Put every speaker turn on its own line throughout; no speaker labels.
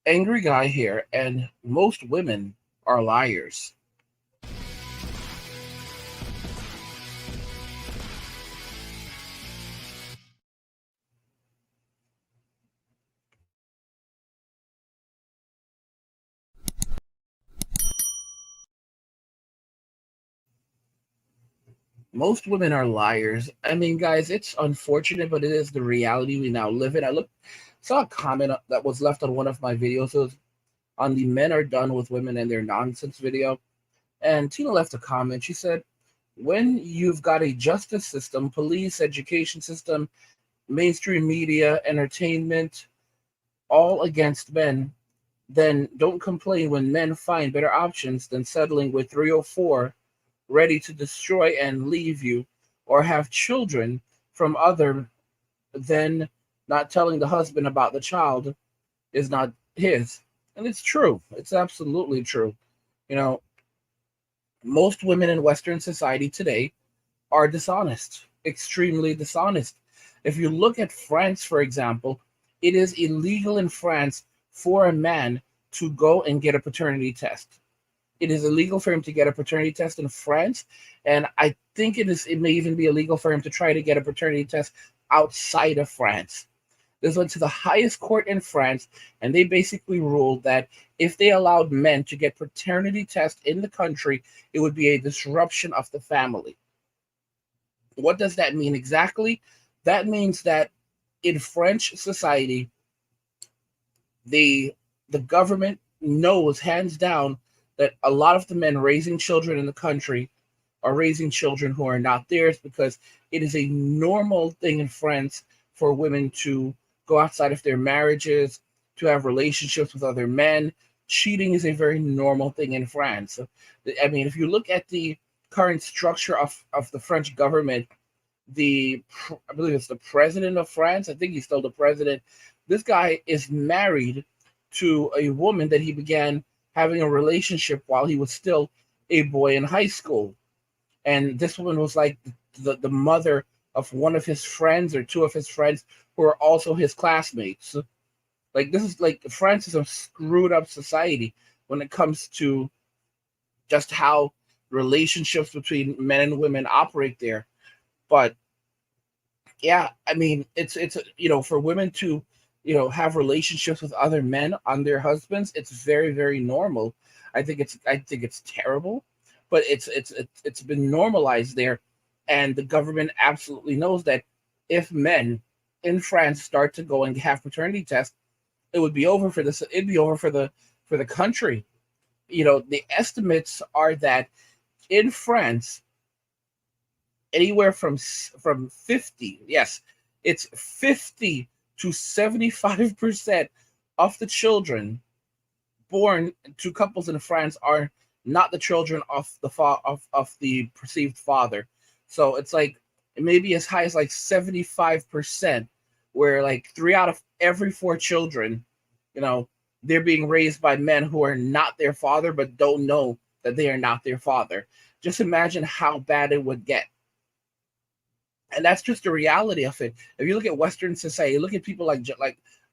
Angry guy here, and most women are liars. Most women are liars. I mean, guys, it's unfortunate, but it is the reality we now live in. Saw a comment that was left on one of my videos. It was on the "Men Are Done with Women and Their Nonsense" video, and Tina left a comment. She said, "When you've got a justice system, police, education system, mainstream media, entertainment, all against men, then don't complain when men find better options than settling with 304 ready to destroy and leave you, or have children from other than not telling the husband about the child is not his." And it's true. It's absolutely true. You know, most women in Western society today are dishonest, extremely dishonest. If you look at France, for example, it is illegal in France for a man to go and get a paternity test. It is illegal for him to get a paternity test in France, and I think it may even be illegal for him to try to get a paternity test outside of France. This went to the highest court in France, and they basically ruled that if they allowed men to get paternity tests in the country, it would be a disruption of the family. What does that mean exactly? That means that in French society, the the government knows hands down that a lot of the men raising children in the country are raising children who are not theirs, because it is a normal thing in France for women to go outside of their marriages, to have relationships with other men. Cheating is a very normal thing in France. I mean, if you look at the current structure of the French government, I believe it's the president of France. I think he's still the president. This guy is married to a woman that he began having a relationship while he was still a boy in high school. And this woman was like the mother of one of his friends or two of his friends who are also his classmates. Like, this is like, France is a screwed up society when it comes to just how relationships between men and women operate there. But yeah, I mean, it's for women to have relationships with other men on their husbands. It's very, very normal. I think it's terrible, but it's been normalized there, and the government absolutely knows that if men in France start to go and have paternity tests, it would be over for this. It'd be over for the country. The estimates are that in France, anywhere from 50, yes, it's 50 to 75% of the children born to couples in France are not the children of the perceived father. So it's like maybe as high as like 75%, where like three out of every four children, you know, they're being raised by men who are not their father, but don't know that they are not their father. Just imagine how bad it would get. And that's just the reality of it. If you look at Western society, look at people like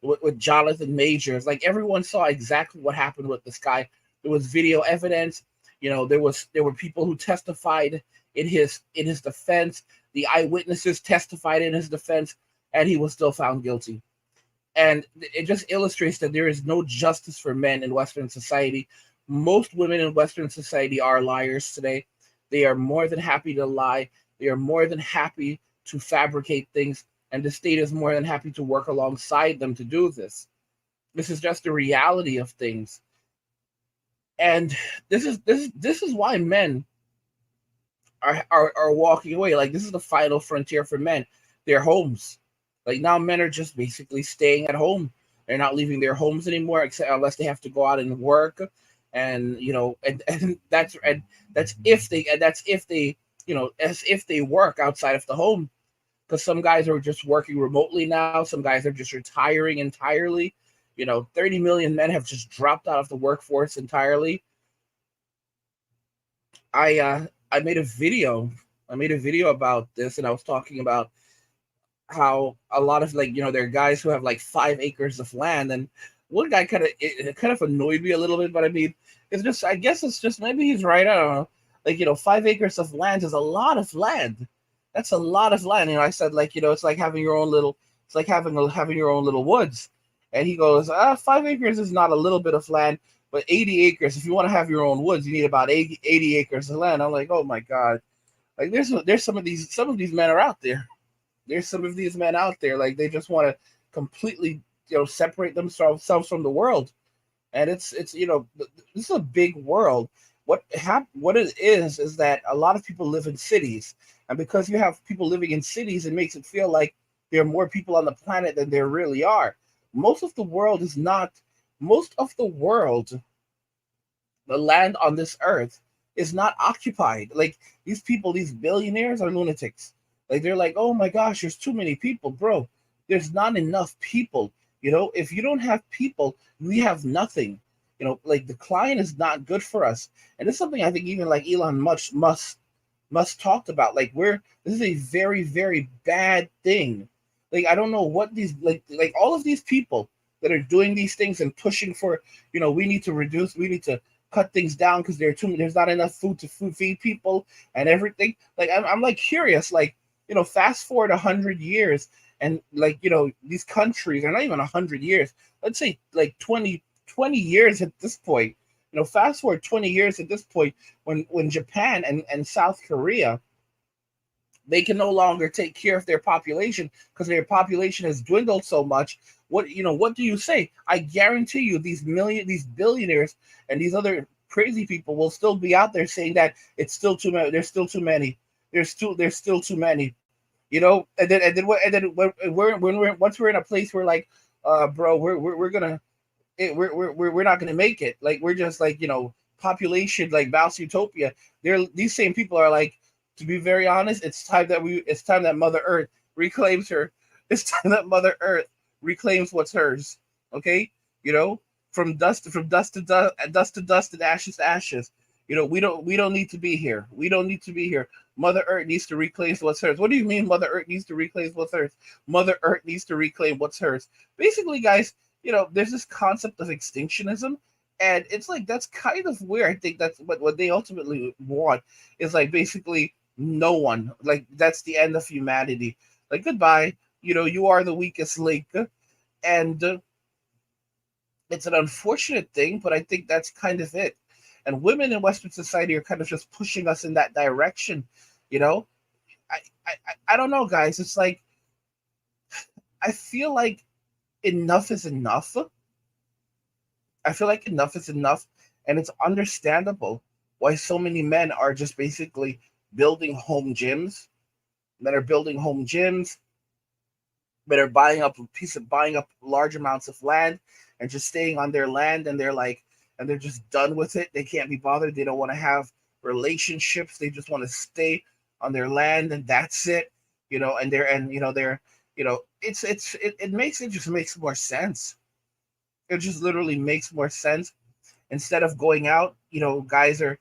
with Jonathan Majors. Like, everyone saw exactly what happened with this guy. There was video evidence. There were people who testified in his defense. The eyewitnesses testified in his defense, and he was still found guilty. And it just illustrates that there is no justice for men in Western society. Most women in Western society are liars today. They are more than happy to lie. They are more than happy to fabricate things, and the state is more than happy to work alongside them to do this. This is just the reality of things, and this is why men are walking away. Like, this is the final frontier for men. Their homes. Like, now men are just basically staying at home. They're not leaving their homes anymore, except unless they have to go out and work. And that's if they as if they work outside of the home, because some guys are just working remotely now. Some guys are just retiring entirely. 30 million men have just dropped out of the workforce entirely. I made a video. I made a video about this, and I was talking about how a lot of, there are guys who have like 5 acres of land, and one guy it kind of annoyed me a little bit, but I mean, it's just I guess it's just maybe he's right. I don't know. Like 5 acres of land is a lot of land. That's a lot of land. I said like it's like having your own little. It's like having your own little woods. And he goes, 5 acres is not a little bit of land, but 80 acres. If you want to have your own woods, you need about 80 acres of land. I'm like, oh my god. Like there's some of these men are out there. There's some of these men out there like they just want to completely separate themselves from the world, and it's this is a big world. What it is that a lot of people live in cities, and because you have people living in cities, it makes it feel like there are more people on the planet than there really are. Most of the world is not. Most of the world, the land on this earth, is not occupied. Like these people, these billionaires are lunatics. Like they're like, oh my gosh, there's too many people, bro. There's not enough people. If you don't have people, we have nothing. Like decline is not good for us, and it's something I think even like Elon Musk talked about. Like this is a very very bad thing. Like I don't know what these like all of these people that are doing these things and pushing for we need to cut things down because there's not enough food to feed people and everything. Like I'm like curious, like fast forward 100 years, and like these countries are not even 100 years. Let's say like 20 years at this point. Fast forward 20 years at this point, when Japan and South Korea, they can no longer take care of their population because their population has dwindled so much. What do you say? I guarantee you these billionaires and these other crazy people will still be out there saying that it's still too many. There's still too many. There's still too many. And then once we're in a place where like, bro, we're gonna we're not gonna make it. Like we're just like population like Mouse Utopia. These same people are like, to be very honest, it's time that Mother Earth reclaims her. It's time that Mother Earth reclaims what's hers. Okay, you know, from dust to dust and ashes to ashes. We don't need to be here. We don't need to be here. Mother Earth needs to reclaim what's hers. What do you mean Mother Earth needs to reclaim what's hers? Mother Earth needs to reclaim what's hers. Basically, guys, there's this concept of extinctionism, and it's like that's kind of where I think that's what they ultimately want is like basically no one. Like that's the end of humanity. Like goodbye. You are the weakest link, and it's an unfortunate thing, but I think that's kind of it. And women in Western society are kind of just pushing us in that direction. You know, I don't know, guys. It's like I feel like enough is enough. I feel like enough is enough, and it's understandable why so many men are just basically building home gyms. Men are building home gyms, but are buying up large amounts of land and just staying on their land, and they're just done with it. They can't be bothered. They don't want to have relationships. They just want to stay on their land, and that's it. It just makes more sense. It just literally makes more sense. Instead of going out, guys are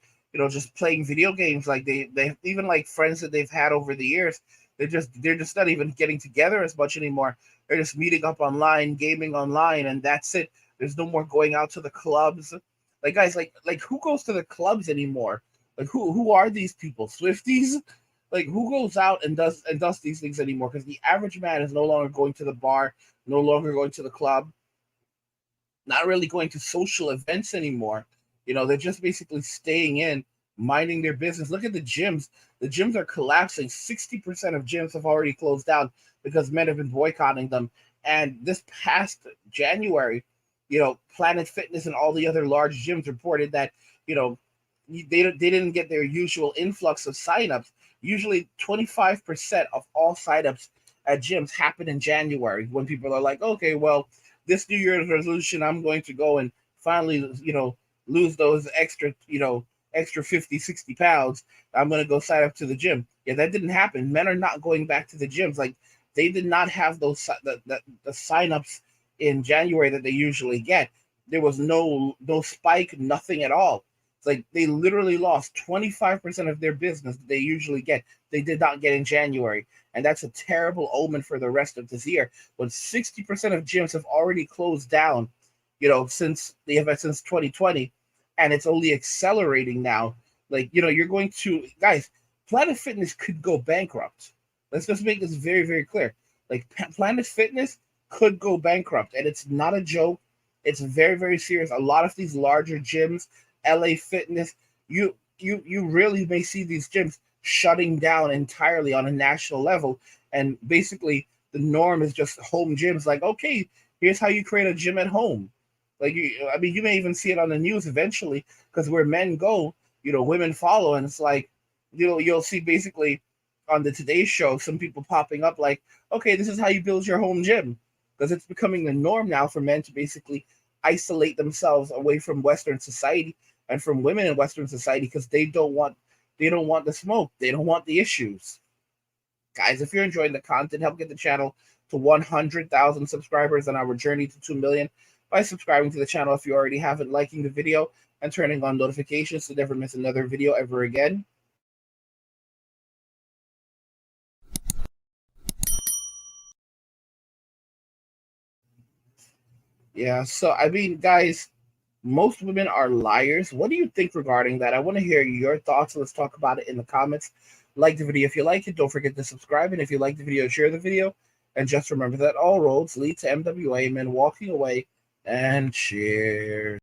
just playing video games. Like they even like friends that they've had over the years, they're just not even getting together as much anymore. They're just meeting up online, gaming online, and that's it. There's no more going out to the clubs. Like guys, like who goes to the clubs anymore? Like who are these people? Swifties? Like who goes out and does these things anymore? Because the average man is no longer going to the bar, no longer going to the club, not really going to social events anymore. They're just basically staying in, minding their business. Look at the gyms. The gyms are collapsing. 60% of gyms have already closed down because men have been boycotting them. And this past January, Planet Fitness and all the other large gyms reported that, they didn't get their usual influx of signups. Usually 25% of all signups at gyms happen in January when people are like, okay, well, this New Year's resolution, I'm going to go and finally, lose those extra 50, 60 pounds. I'm going to go sign up to the gym. Yeah, that didn't happen. Men are not going back to the gyms. Like they did not have the signups in January that they usually get. There was no spike, nothing at all. It's like they literally lost 25% of their business that they usually get. They did not get in January. And that's a terrible omen for the rest of this year. When 60% of gyms have already closed down, since the event since 2020, and it's only accelerating now. Like, you're going to guys, Planet Fitness could go bankrupt. Let's just make this very, very clear. Like, Planet Fitness could go bankrupt, and it's not a joke. It's very, very serious. A lot of these larger gyms, LA Fitness, you really may see these gyms shutting down entirely on a national level, and basically the norm is just home gyms. Like, okay, here's how you create a gym at home. Like, you may even see it on the news eventually, because where men go, women follow, and it's like, you'll see basically on the Today Show some people popping up like, okay, this is how you build your home gym, because it's becoming the norm now for men to basically isolate themselves away from Western society and from women in Western society, because they don't want the smoke, they don't want the issues. Guys, if you're enjoying the content, help get the channel to 100,000 subscribers on our journey to 2 million by subscribing to the channel if you already haven't, liking the video, and turning on notifications to never miss another video ever again. Yeah, so guys, most women are liars. What do you think regarding that? I want to hear your thoughts. Let's talk about it in the comments. Like the video if you like it. Don't forget to subscribe. And if you like the video, share the video. And just remember that all roads lead to MWA men walking away. And cheers.